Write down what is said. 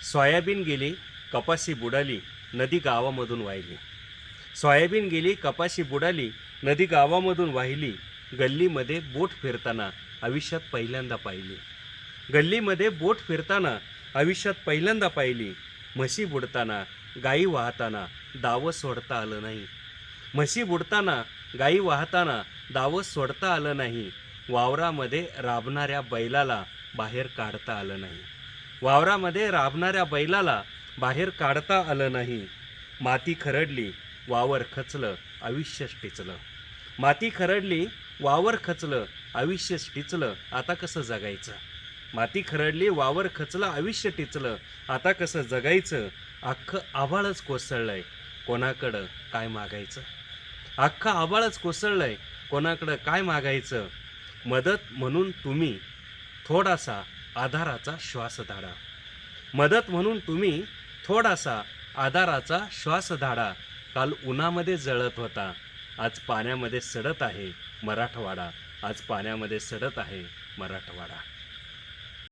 Soybean गेली, कपाशी बुडाली, नदी गावामधून वाहिली. सोयाबीन गेली, कपाशी बुडाली, नदी गावामधून वाहिली. गल्लीमध्ये बोट फिरताना आयुष्यात पहिल्यांदा पाहिली. गल्लीमध्ये बोट फिरताना आयुष्यात पहिल्यांदा पाहिली. म्हशी बुडताना, गायी वाहताना दावं सोडता आलं नाही. म्हशी बुडताना, गायी वाहताना दावं सोडता आलं नाही. वावरामध्ये राबणाऱ्या बैलाला बाहेर काढता आलं नाही. वावरामध्ये राबणाऱ्या बैलाला बाहेर काढता आलं नाही. माती खरडली, वावर खचलं, आयुष्यच टिचलं. माती खरडली, वावर खचलं, आयुष्यच टिचलं. आता कसं जगायचं? माती खरडली, वावर खचलं, आयुष्य टिचलं. आता कसं जगायचं? अख्खं आभाळच कोसळलंय, कोणाकडं काय मागायचं? अख्खं आभाळच कोसळलंय, कोणाकडं काय मागायचं? मदत म्हणून तुम्ही थोडासा आधाराचा श्वास धाडा. मदत म्हणून तुम्ही थोडासा आधाराचा श्वास धाडा. काल उन्हामध्ये जळत होता, आज पाण्यामध्ये सडत आहे मराठवाडा. आज पाण्यामध्ये सडत आहे मराठवाडा.